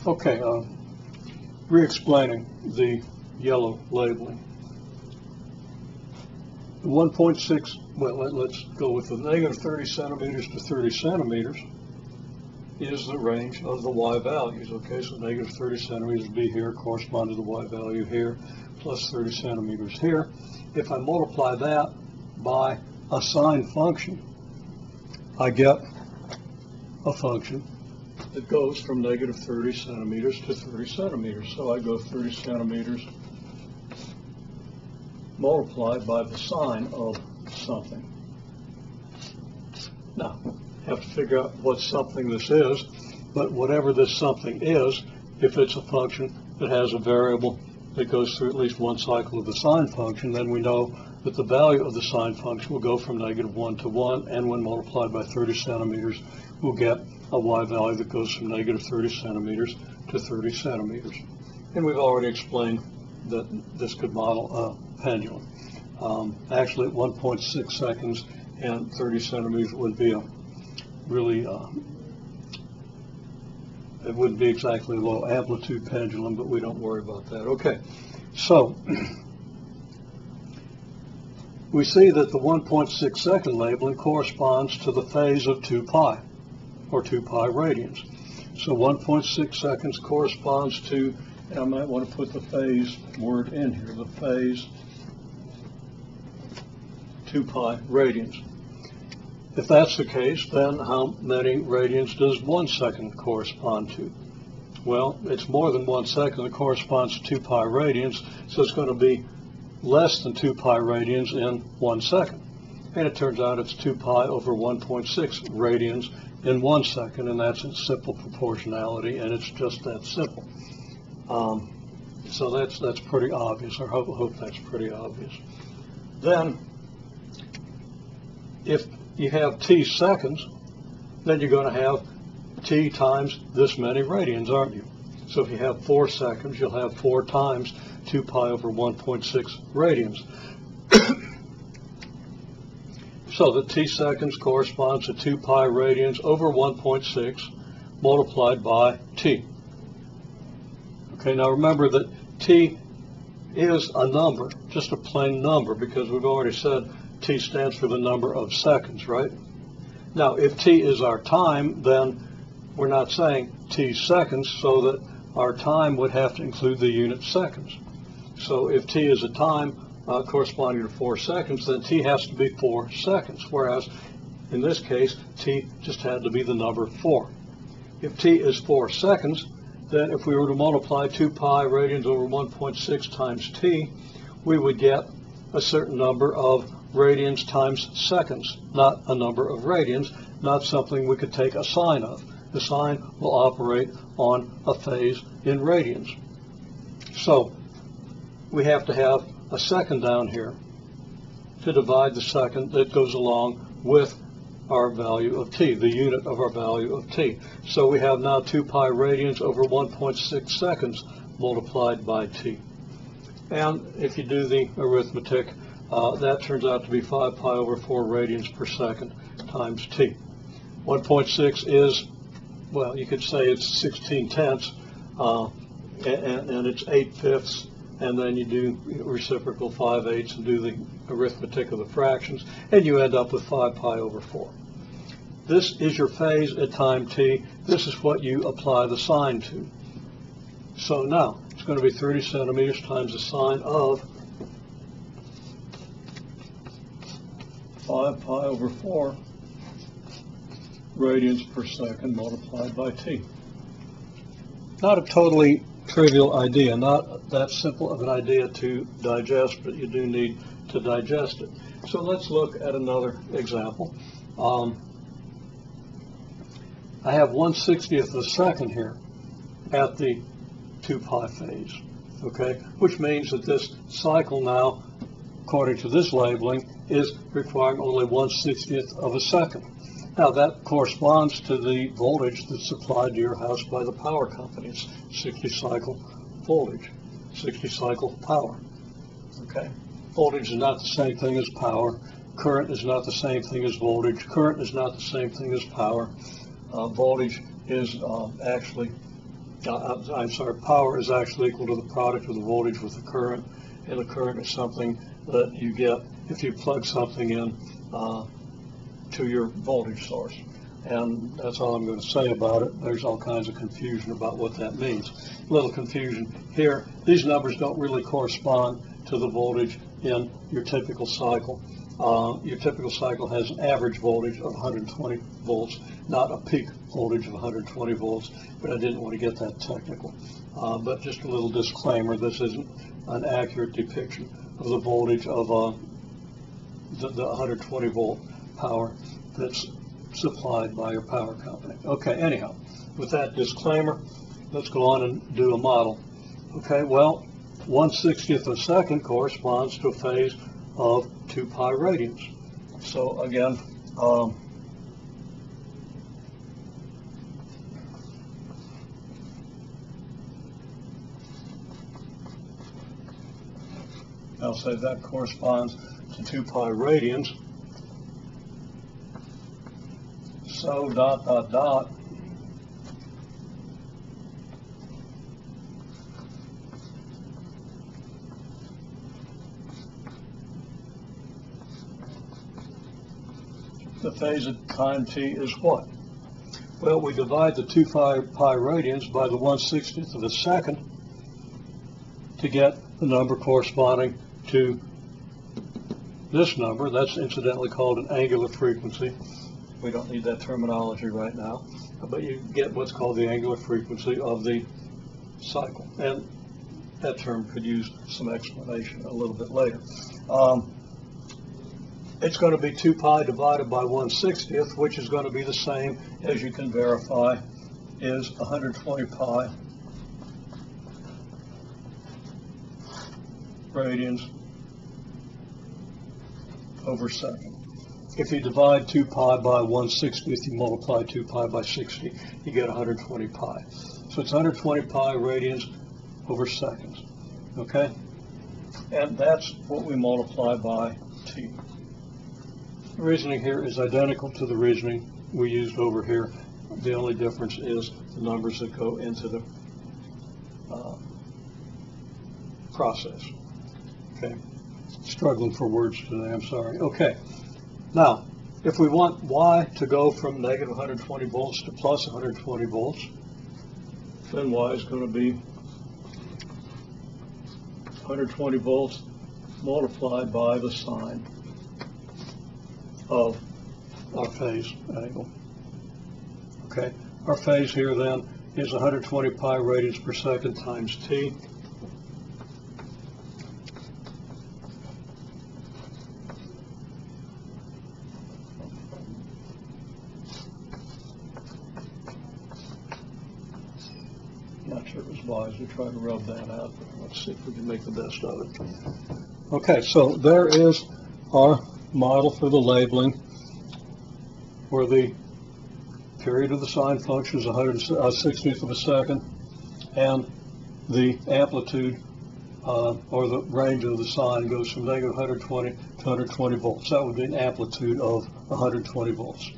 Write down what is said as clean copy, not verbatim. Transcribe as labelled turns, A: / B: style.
A: Okay, re-explaining the yellow labeling. 1.6, well, let's go with the negative 30 centimeters to 30 centimeters is the range of the y values. Okay, so negative 30 centimeters would be here, correspond to the y value here, plus 30 centimeters here. If I multiply that by a sine function, I get a function that goes from negative 30 centimeters to 30 centimeters. So I go 30 centimeters multiplied by the sine of something. Now, I have to figure out what something this is, but whatever this something is, if it's a function that has a variable that goes through at least one cycle of the sine function, then we know that the value of the sine function will go from -1 to 1, and when multiplied by 30 centimeters, we'll get a y value that goes from negative 30 centimeters to 30 centimeters. And we've already explained that this could model a pendulum. Actually, at 1.6 seconds and 30 centimeters would be a really, it wouldn't be exactly a low amplitude pendulum, but we don't worry about that. Okay, so we see that the 1.6 second labeling corresponds to the phase of 2 pi, or 2 pi radians. So 1.6 seconds corresponds to, and I might want to put the phase word in here, the phase 2 pi radians. If that's the case, then how many radians does 1 second correspond to? Well, it's more than 1 second. It corresponds to 2 pi radians, so it's going to be less than 2 pi radians in 1 second. And it turns out it's 2 pi over 1.6 radians in 1 second, and that's in simple proportionality, and it's just that simple. So that's pretty obvious. I hope that's pretty obvious. Then, if you have t seconds, then you're going to have t times this many radians, aren't you? So if you have 4 seconds, you'll have 4 times 2 pi over 1.6 radians. So the t seconds corresponds to 2 pi radians over 1.6 multiplied by t. Okay, now remember that t is a number, just a plain number, because we've already said t stands for the number of seconds, right? Now, if t is our time, then we're not saying t seconds, so that our time would have to include the unit seconds. So if t is a time corresponding to 4 seconds, then t has to be 4 seconds, whereas in this case, t just had to be the number 4. If t is 4 seconds, then if we were to multiply 2 pi radians over 1.6 times t, we would get a certain number of radians times seconds, not a number of radians, not something we could take a sine of. The sine will operate on a phase in radians. So we have to have a second down here to divide the second that goes along with our value of t, the unit of our value of t. So we have now 2 pi radians over 1.6 seconds multiplied by t. And if you do the arithmetic, that turns out to be 5 pi over 4 radians per second times t. 1.6 is, well, you could say it's 16 tenths, and it's 8 fifths, and then you do reciprocal 5/8 and do the arithmetic of the fractions, and you end up with 5 pi over 4. This is your phase at time t. This is what you apply the sine to. So now, it's going to be 30 centimeters times the sine of 5 pi over 4 radians per second multiplied by t. Not a totally trivial idea, not that simple of an idea to digest, but you do need to digest it. So let's look at another example. I have 1/60th of a second here at the 2 pi phase, okay, which means that this cycle now, according to this labeling, is requiring only 1/60th of a second. Now that corresponds to the voltage that's supplied to your house by the power company. It's 60 cycle voltage, 60 cycle power, okay? Voltage is not the same thing as power. Current is not the same thing as voltage. Current is not the same thing as power. Voltage is actually I'm sorry, power is actually equal to the product of the voltage with the current, and the current is something that you get if you plug something in to your voltage source. And that's all I'm going to say about it. There's all kinds of confusion about what that means. A little confusion here. These numbers don't really correspond to the voltage in your typical cycle. Your typical cycle has an average voltage of 120 volts, not a peak voltage of 120 volts, but I didn't want to get that technical. But just a little disclaimer, this isn't an accurate depiction of the voltage of the 120 volt power that's supplied by your power company. Okay, anyhow, with that disclaimer, let's go on and do a model. Okay, well, 1/60th of a second corresponds to a phase of 2 pi radians. So again, I'll say that corresponds to 2 pi radians. So dot, dot, dot, the phase at time t is what? Well, we divide the 2 pi radians by the 1/60th of a second to get the number corresponding to this number. That's incidentally called an angular frequency. We don't need that terminology right now, but you get what's called the angular frequency of the cycle. And that term could use some explanation a little bit later. It's going to be 2 pi divided by 1/60th, which is going to be the same, as you can verify, is 120 pi radians over second. If you divide 2 pi by 1/60th, you multiply 2 pi by 60, you get 120 pi. So it's 120 pi radians over seconds, okay? And that's what we multiply by t. The reasoning here is identical to the reasoning we used over here. The only difference is the numbers that go into the process, okay? Struggling for words today, I'm sorry. Okay. Now, if we want y to go from negative 120 volts to plus 120 volts, then y is going to be 120 volts multiplied by the sine of our phase angle. Okay, our phase here then is 120 pi radians per second times t. Not sure it was wise to try to rub that out, but let's see if we can make the best of it. Okay, so there is our model for the labeling, where the period of the sine function is 1/60th of a second, and the amplitude or the range of the sine goes from negative 120 to 120 volts. That would be an amplitude of 120 volts.